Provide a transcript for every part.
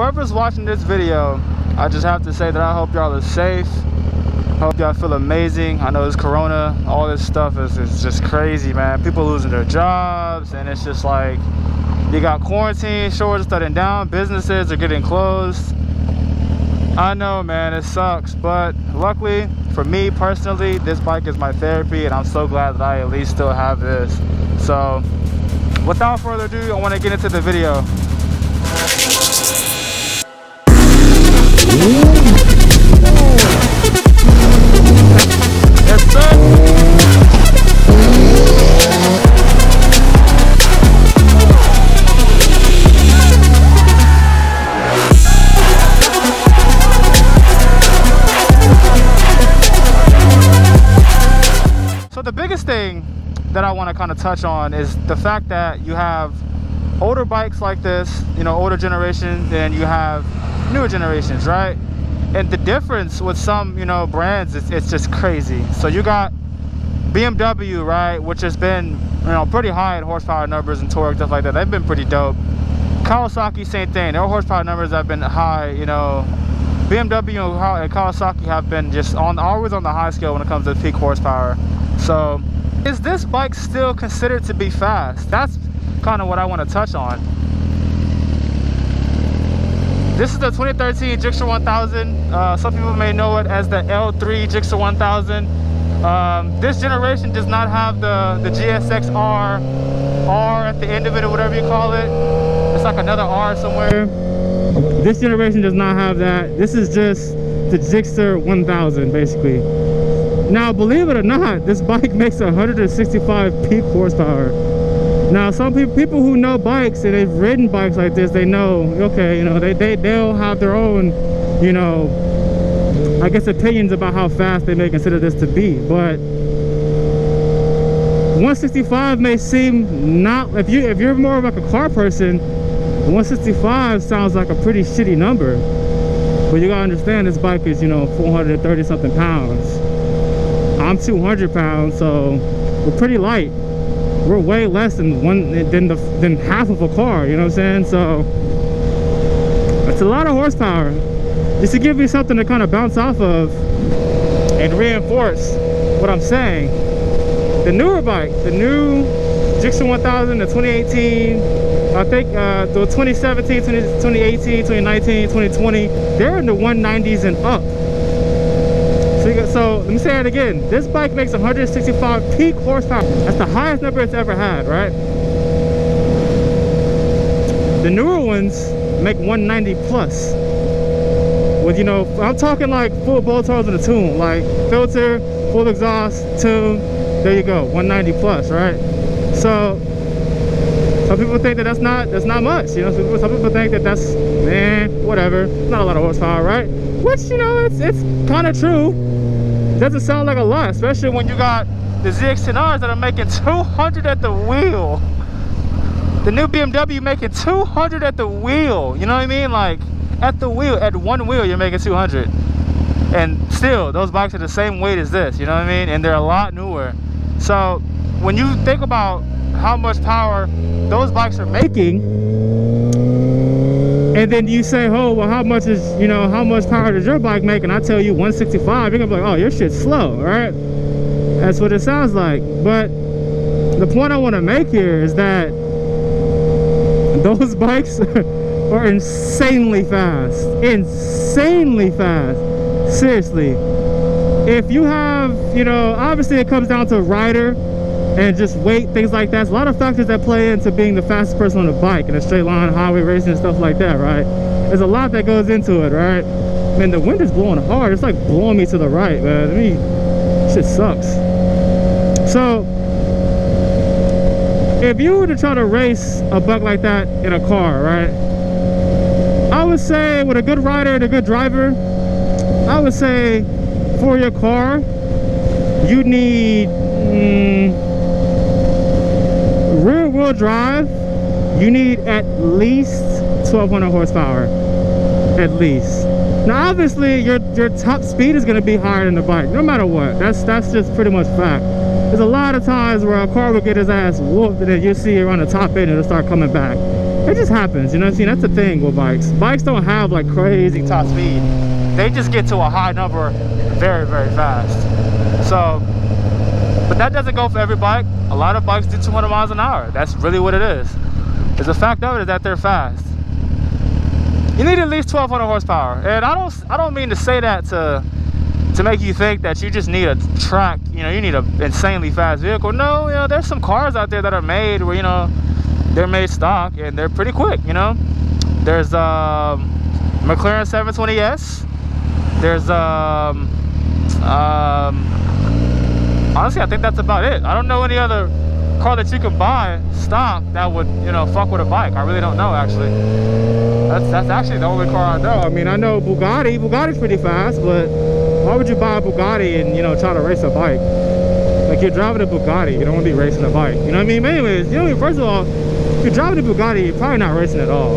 whoever's watching this video, I just have to say that I hope y'all are safe. Hope y'all feel amazing. I know this corona, all this stuff is just crazy, man. People losing their jobs, and it's just like, you got quarantine, stores shutting down, businesses are getting closed. I know, man, it sucks, but luckily for me personally, this bike is my therapy, and I'm so glad that I at least still have this. So without further ado, I want to get into the video. Yes, sir. So the biggest thing that I want to kind of touch on is the fact that you have older bikes like this, you know, older generation, then you have newer generations, right? And the difference with some, you know, brands, it's just crazy. So you got BMW, right, which has been, you know, pretty high in horsepower numbers and torque, stuff like that. They've been pretty dope. Kawasaki, same thing. Their horsepower numbers have been high, you know. BMW and Kawasaki have been just always on the high scale when it comes to peak horsepower. So is this bike still considered to be fast? That's kind of what I want to touch on. This is the 2013 Gsxr 1000. Some people may know it as the L3 Gsxr 1000. This generation does not have the Gsxr R at the end of it, or whatever you call it. It's like another R somewhere. This generation does not have that. This is just the Gsxr 1000 basically. Now, believe it or not, this bike makes 165 peak horsepower. Now, some people who know bikes and they've ridden bikes like this, they know, okay, you know, they'll have their own, you know, I guess opinions about how fast they may consider this to be. But 165 may seem not, if you're more of like a car person, 165 sounds like a pretty shitty number. But you gotta understand, this bike is, you know, 430 something pounds. I'm 200 pounds, so we're pretty light. We're way less than half of a car, you know what I'm saying? So it's a lot of horsepower. Just to give you something to kind of bounce off of and reinforce what I'm saying. The newer bike, the new Gsxr 1000, the 2018, I think the 2017, 2018, 2019, 2020, they're in the 190s and up. So let me say it again. This bike makes 165 peak horsepower. That's the highest number it's ever had, right? The newer ones make 190 plus. With, you know, I'm talking like full bolt throws in the tune, like filter, full exhaust, tune. There you go, 190 plus, right? So some people think that that's not much, you know. Some people think that that's, man, whatever, not a lot of horsepower, right? Which, you know, it's kind of true. Doesn't sound like a lot, especially when you got the Gsxrs that are making 200 at the wheel. The new BMW making 200 at the wheel. You know what I mean? Like at the wheel, at one wheel, you're making 200. And still, those bikes are the same weight as this. You know what I mean? And they're a lot newer. So when you think about how much power those bikes are making, and then you say, oh, well, how much is, you know, how much power does your bike make? And I tell you 165, you're gonna be like, oh, your shit's slow, right? That's what it sounds like. But the point I want to make here is that those bikes are insanely fast. Insanely fast. Seriously. If you have, you know, obviously it comes down to rider and just weight, things like that. There's a lot of factors that play into being the fastest person on a bike in a straight line, highway racing and stuff like that, right? There's a lot that goes into it, right? Man, the wind is blowing hard. It's like blowing me to the right, man. I mean, shit sucks. So if you were to try to race a bike like that in a car, right, I would say with a good rider and a good driver, I would say for your car, you need rear-wheel drive. You need at least 1200 horsepower, at least. Now obviously your top speed is going to be higher than the bike, no matter what. That's just pretty much fact. There's a lot of times where a car will get his ass whooped and then you see it on the top end and it'll start coming back. It just happens, you know what I'm saying? That's the thing with bikes. Bikes don't have like crazy top speed. They just get to a high number very, very fast. So, but that doesn't go for every bike. A lot of bikes do 200 miles an hour. That's really what it is. The fact of it is that they're fast. You need at least 1,200 horsepower. And I don't mean to say that to make you think that you just need a track, you know, you need an insanely fast vehicle. No, you know, there's some cars out there that are made where, you know, they're made stock and they're pretty quick, you know. There's McLaren 720S. There's honestly, I think that's about it. I don't know any other car that you can buy stock that would, you know, fuck with a bike. I really don't know, actually. That's actually the only car I know. I mean, I know Bugatti. Bugatti's pretty fast, but why would you buy a Bugatti and, you know, try to race a bike? Like, you're driving a Bugatti, you don't want to be racing a bike. You know what I mean? But anyways, you know, first of all, if you're driving a Bugatti, you're probably not racing at all.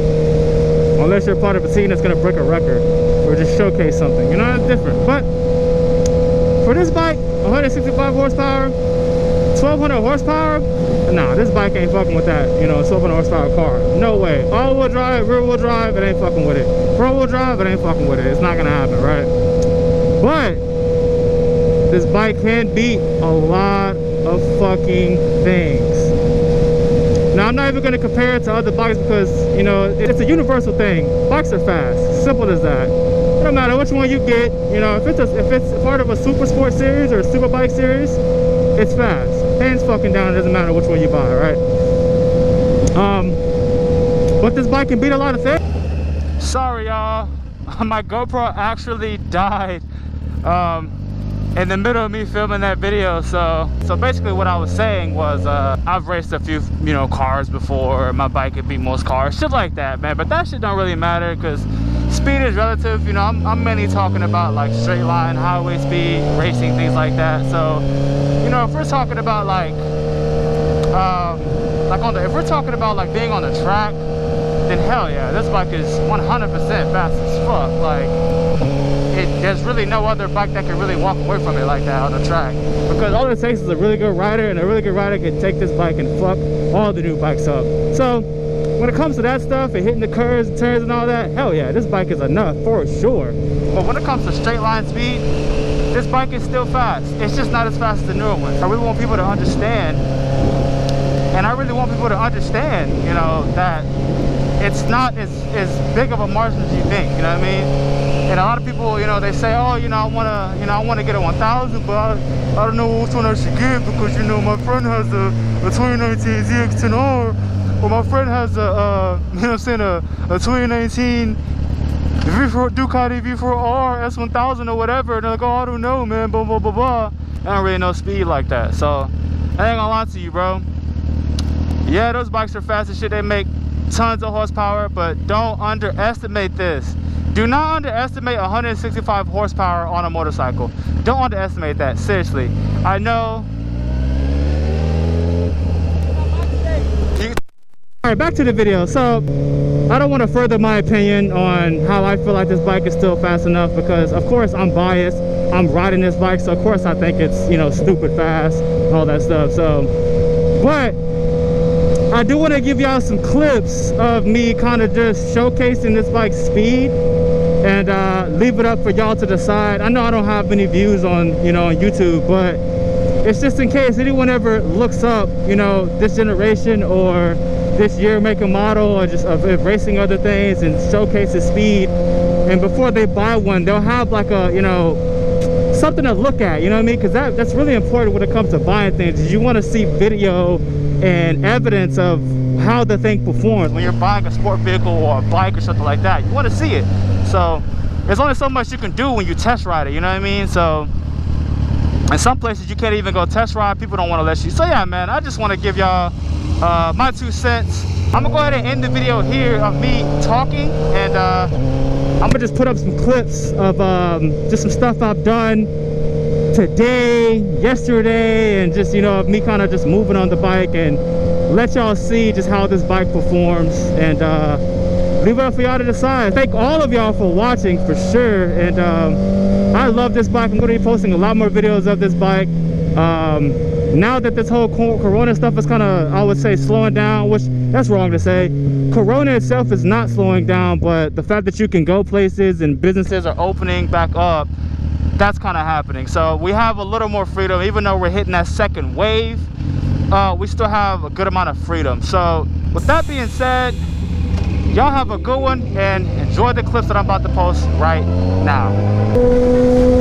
Unless you're part of a team that's going to break a record or just showcase something. You know, that's different. But for this bike, 165 horsepower, 1,200 horsepower, nah, this bike ain't fucking with that, you know, 1,200 horsepower car. No way. All-wheel drive, rear-wheel drive, it ain't fucking with it. Front-wheel drive, it ain't fucking with it. It's not gonna happen, right? But this bike can beat a lot of fucking things. Now, I'm not even gonna compare it to other bikes because, you know, it's a universal thing. Bikes are fast. Simple as that. It don't matter which one you get, you know, if it's part of a super sport series or a super bike series, it's fast. Hands fucking down, it doesn't matter which one you buy, right? But this bike can beat a lot of things. Sorry, y'all. My GoPro actually died in the middle of me filming that video. So basically what I was saying was I've raced a few, you know, cars before. My bike could beat most cars, shit like that, man. But that shit don't really matter because speed is relative. You know, I'm mainly talking about like straight line, highway speed, racing, things like that. So, you know, if we're talking about like if we're talking about like being on the track, then hell yeah, this bike is 100% fast as fuck. Like, there's really no other bike that can really walk away from it like that on the track. Because all it takes is a really good rider, and a really good rider can take this bike and fuck all the new bikes up. So when it comes to that stuff and hitting the curves and turns and all that, hell yeah, this bike is enough for sure. But when it comes to straight line speed, this bike is still fast. It's just not as fast as the newer ones. I really want people to understand, and I really want people to understand, you know, that it's not as big of a margin as you think, you know what I mean? And a lot of people, you know, they say, oh, you know, I wanna get a 1000, but I don't know which one I should get because, you know, my friend has a 2019 Gsxr, or my friend has a, you know what I'm saying, a 2019 V4 Ducati V4R S1000 or whatever, and they're like, oh, I don't know, man, blah blah blah blah. I don't really know speed like that, so I ain't gonna lie to you, bro. Yeah, those bikes are fast as shit. They make tons of horsepower, but don't underestimate this. Do not underestimate 165 horsepower on a motorcycle. Don't underestimate that, seriously. I know. All right, back to the video. So I don't want to further my opinion on how I feel like this bike is still fast enough, because of course I'm biased. I'm riding this bike, so of course I think it's, you know, stupid fast, all that stuff. So, but I do want to give y'all some clips of me kind of just showcasing this bike's speed, and leave it up for y'all to decide. I know I don't have many views on, you know, on YouTube, but it's just in case anyone ever looks up, you know, this generation or this year, make and model, or just of racing other things and showcases speed, and before they buy one, they'll have like a, you know, something to look at, you know what I mean? Because that's really important when it comes to buying things. Is you want to see video and evidence of how the thing performs when you're buying a sport vehicle or a bike or something like that. You want to see it. So there's only so much you can do when you test ride it, you know what I mean? So in some places you can't even go test ride. People don't want to let you. So yeah, man, I just want to give y'all my 2 cents. I'm gonna go ahead and end the video here of me talking, and I'm gonna just put up some clips of just some stuff I've done today, yesterday, and just, you know, of me kind of just moving on the bike, and let y'all see just how this bike performs, and leave it up for y'all to decide. Thank all of y'all for watching, for sure. And I love this bike. I'm going to be posting a lot more videos of this bike now that this whole corona stuff is kind of, I would say, slowing down, which that's wrong to say. Corona itself is not slowing down, but the fact that you can go places and businesses are opening back up, that's kind of happening. So we have a little more freedom. Even though we're hitting that second wave, we still have a good amount of freedom. So with that being said, y'all have a good one and enjoy the clips that I'm about to post right now.